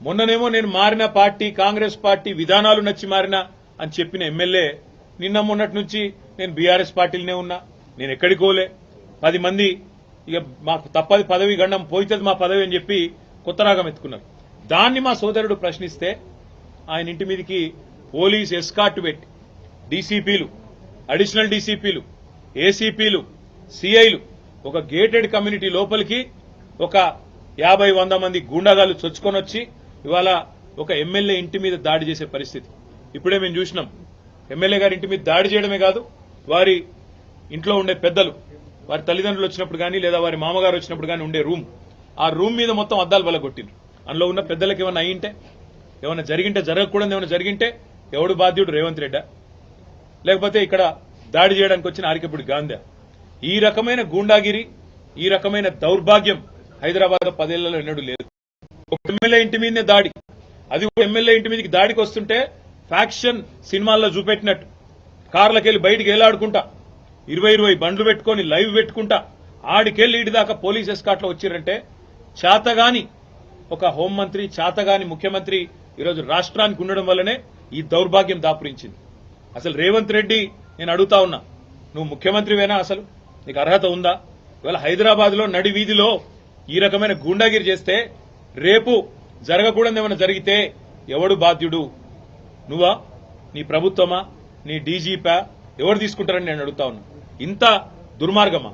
మొన్ననేమో నేను మారిన party Congress party విధానాలు నచ్చి మారినా అని చెప్పిన ఎమ్మెల్యే నిన్న మొన్నటి నుంచి నేను బీఆర్ఎస్ పార్టీలోనే ఉన్నా, నేను ఎక్కడికి పోలే, 10 మంది ఇక మాకు తప్పది పదవి గండం పోయితుంది మా పదవి అని చెప్పి కొత్త రాగం ఎత్తుకున్నారు. దాన్ని మా సోదరుడు ప్రశ్నిస్తే ఆయన ఇంటి మీదకి పోలీస్ ఎస్కార్ట్ పెట్టి డీసీపీలు, అడిషనల్ డీసీపీలు, ఏసీపీలు, సిఐలు ఒక గేటెడ్ కమ్యూనిటీ లోపలికి ఒక 50-100 మంది గూండాగాలు చొచ్చుకొని వచ్చి ఇవాళ ఒక ఎమ్మెల్యే ఇంటి మీద దాడి చేసే పరిస్థితి ఇప్పుడే మేము చూసినాం. ఎమ్మెల్యే గారి ఇంటి మీద దాడి చేయడమే కాదు, వారి ఇంట్లో ఉండే పెద్దలు, వారి తల్లిదండ్రులు వచ్చినప్పుడు కానీ లేదా వారి మామగారు వచ్చినప్పుడు కానీ ఉండే ఆ రూమ్ మీద మొత్తం అద్దాలు బలగొట్టిండ్రు. అందులో ఉన్న పెద్దలకు ఏమన్నా అయ్యింటే, ఏమన్నా జరిగింటే, జరగకూడదు ఏమన్నా జరిగింటే ఎవడు బాధ్యుడు? రేవంత్ రెడ్డా లేకపోతే ఇక్కడ దాడి చేయడానికి వచ్చిన ఆరికపూడి గాంధీ? ఈ రకమైన గూండాగిరి, ఈ రకమైన దౌర్భాగ్యం హైదరాబాద్ 10 ఏళ్లలో ఎన్నడూ లేదు. ఒక ఎమ్మెల్యే ఇంటి మీదనే దాడి, అది ఎమ్మెల్యే ఇంటి మీదకి దాడికి వస్తుంటే ఫ్యాక్షన్ సినిమాల్లో చూపెట్టినట్టు కార్లకెళ్లి బయటికి ఏలాడుకుంటా 20 బండ్లు పెట్టుకుని లైవ్ పెట్టుకుంటా ఆడికెళ్లి ఇటు దాకా పోలీస్ ఎస్కాట్లో వచ్చిరంటే చేతగాని ఒక హోంమంత్రి, చేతగాని ముఖ్యమంత్రి ఈరోజు రాష్ట్రానికి ఉండడం వల్లనే ఈ దౌర్భాగ్యం దాపురించింది. అసలు రేవంత్ రెడ్డి నేను అడుగుతా ఉన్నా, నువ్వు ముఖ్యమంత్రివేనా? అసలు నీకు అర్హత ఉందా? ఇవాళ హైదరాబాద్ లో నడి వీధిలో ఈ రకమైన గూండాగిరి చేస్తే రేపు జరగకూడదు ఏమైనా జరిగితే ఎవడు బాధ్యుడు? నువ్వా? నీ ప్రభుత్వమా? నీ డీజీపా? ఎవరు తీసుకుంటారని నేను అడుగుతా ఉన్నా. ఇంత దుర్మార్గమా?